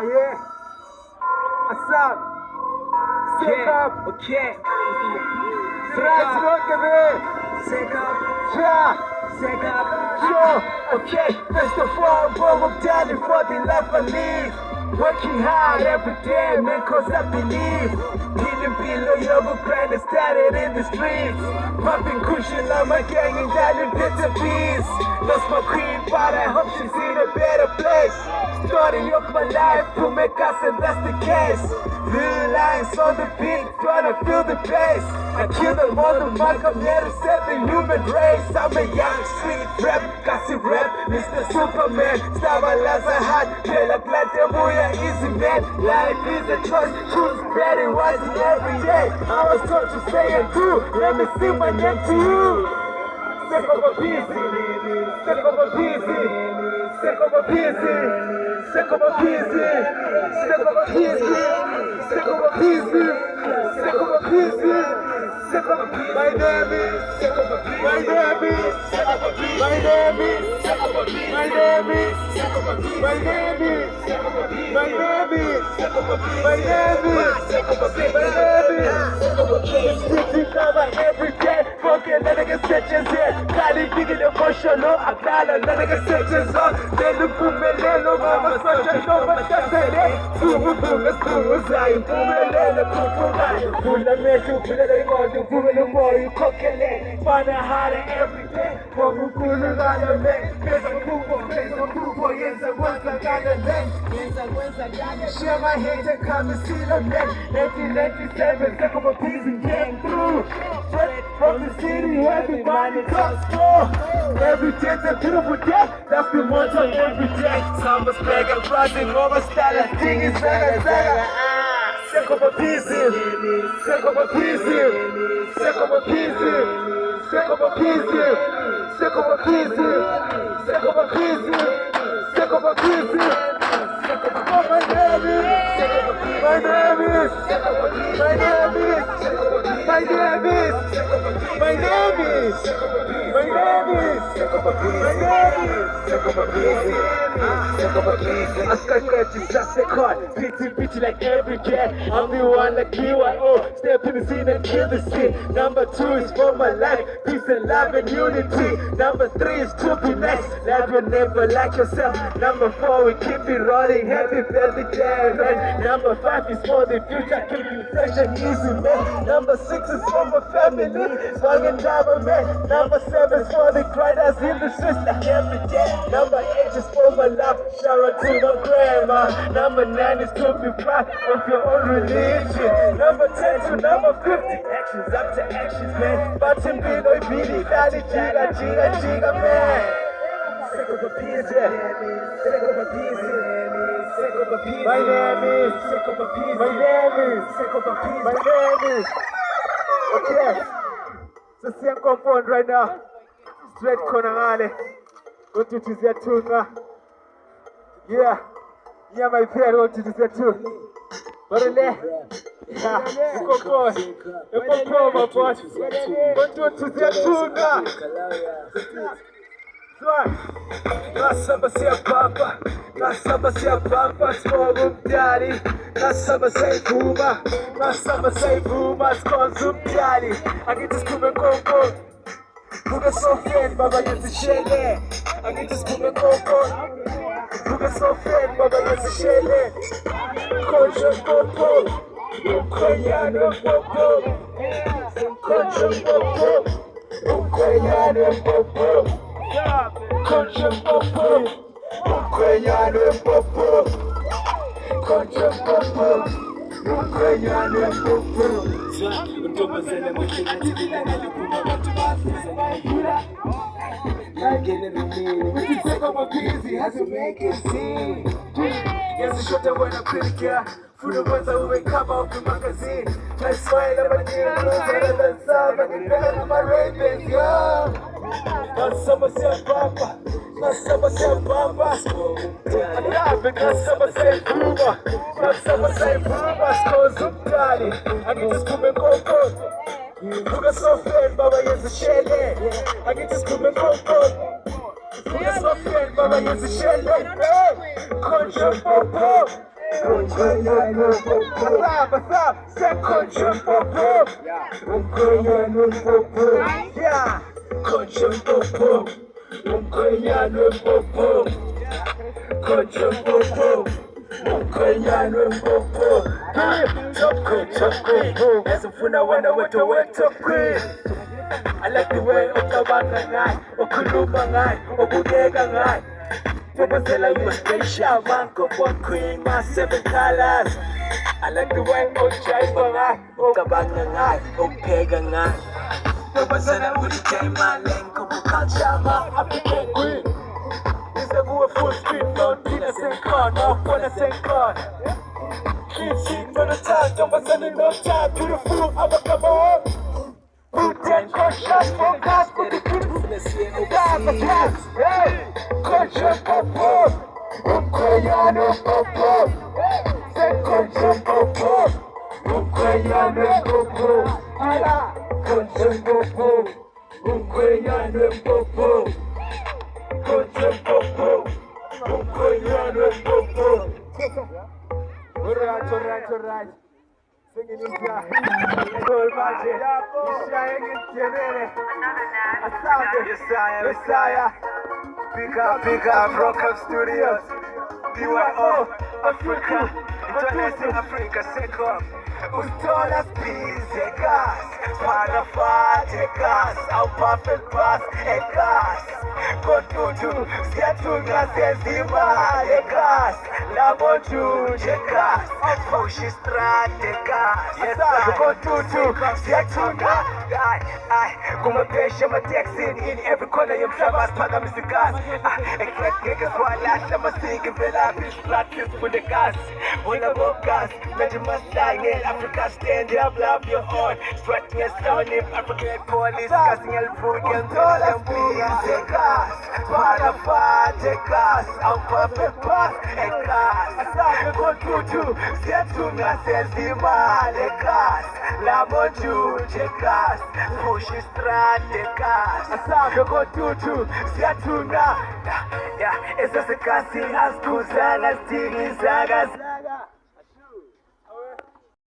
yeah. Assam. Sick up. Okay. Scratch rock away. Sick up. Yeah. Sick up. Yo, okay. First of all, bro, I'm dying for the life I live. Working hard every day, man, cause I believe. Killing below yoga grind that started in the streets. Popping cushion on my gang and down in bitter beats. Lost my queen, but I hope she's in a better place. Story of my life to make us, and that's the case. Real lines on the beat, trying to feel the bass. I kill the motherfucker, never set the human race. I'm a young street rap, gossip rap, Mr. Superman. Stava laza hard, Bella Plata Muya easy man. Life is a choice, choose bad and wisely every day. I was taught to say it too, let me sing my name to you. Sick of a busy, sick of a busy, sick of a busy, sick of a busy, sick of a busy, sick of a busy, sick of a busy, sick of a busy. My name is, my name is, my name is, my name is, my name is, my name is, my name is, sitting cover every day. Fucking let nigga stitches here. Kali digging emotional. I got a let nigga stitches on. Then the boom and then no mama such a no but that's it. Boom boom is boom zai. Boom and then the boom boom. Pull the measure, pull the more, boom and the more you cook it. Find a harder every day. Boom boom on the leg. There's a cool boy, yes I was like on the leg. Yes I was like on the share my head and come and see the neck. 1997, second of a piece and came through. From the city, everybody comes through. Every day's a beautiful day, that's the motto every day. Summer's mega rising over style, I think it's zaga. Sick of a piece, sick of a piece, sick of a piece, sick of a piece, sick of a piece, sick of a piece, sick of a piece. Oh, my name is, my name is, my name is, my name is, my name is, my name is, I scratch just a card, bitchy like every day. I'm the one like BYO, step in the scene and kill the scene. Number 2 is for my life, peace and love and unity. Number 3 is to be nice, love your neighbor like yourself. Number 4 we keep it rolling, happy birthday man. Number 5 is for the future, keep it fresh and easy man. Number 6 is for my family, song and driver man. Number 7 is for the grinders in the streets like every day. Number 8 is for my love, shout out to my grandma. Number 9 is to be proud of your own religion. Number 10 to number 50, actions up to actions man. Button below beady, daddy jiga man. Sick of a piece, sick of a piece, sick of a piece. My name is, sick of a piece. My name is, sick of a piece. My name is. Okay, so same compound right now. Straight Konangale. Go to Tiziatunga. Yeah, my friend, go to Tiziatunga. Barele. Yeah, my boss. Go to Tiziatunga. Nasaba siya papa, small daddy. Nasaba say booma, skonzum daddy. I get this kume koko. Buga so fen, baba yezi shele. I get this kume koko. Buga so fen, baba yezi shele. Konjo popo, ukoyano popo. Konjo popo, ukoyano popo. Concha popo, Ukrainian popo. Concha popo, Ukrainian popo. Utomazele mwishina chidilene lukuma watu bafiza na yura. Nagene rumini, seko mapizi hazu make it see. Yes, shot when I critic ya. Food of ones I wake up off the magazine. My smile about the better than some, and better than my ravens, yo. Nasaba siya papa, nasaba siya papa. I'm laughing, nasaba siya puma, nasaba siya puma. Skonzum daddy, I get this kume koko. Buga so fen, baba yezi shele. I get this kume koko. Buga so fen, baba yezi shele. Concha popo, Basab, second popo. Yeah, control popo. Umkhwenyana popo. Control popo. Umkhwenyana popo. Top queen. Esifuna wena wethu top queen. I like the way ucabanga ngayo, ukhuluma ngayo, ubukeka ngayo. Tobazela you a special man, cup one queen, my 7 colors. I like the way ujayiva ngayo, ucabanga ngayo, ubukeka ngayo. Tobazela ulijay my lane, kubu culture, my African queen. Nise kuwe full screen, don't need a same car, no one a same car. Keep shit for the time, Tobazela no time, beautiful, I'm a come on. Putain, conscious, focus, put the beautifulness in the glass. Hey, conscious, popo. Umkhwenyana popo. Say conscious, popo. Umkhwenyana popo. Ala, conscious, popo. Umkhwenyana popo. Conscious, popo. Umkhwenyana popo. Alright. Singing in here. Whole magic. Ishaying in Tenere. Messiah. Pick up, Rock Up Studios. BYO, Africa. International Africa, Seco. Ustolas Pizekas. Parafatekas. Our perfect pass, Ekas. Kotutu, Siatunga Sezimarekas. Laboju, Jekas. Fushi Stratekas. Yes, Kotutu, Siatunga. Kumapesha matexin in every corner you traverse Pagamistikas. Eclectic Swalash, I'm a singing Velapish practice for the gas. On the bokas, Benjamin Stein, Africa stand up, love your own. Stretching a sound in African police, casting a food and dollar please. Parafatekas, our perfect pass, Ekas. Kotutu, Siatunga Sezimarekas. Laboju, Jekas. Fushi Stratekas. Kotutu, Siatunga. Yeah, it's just a casting as Kuzana, Stili Zagas.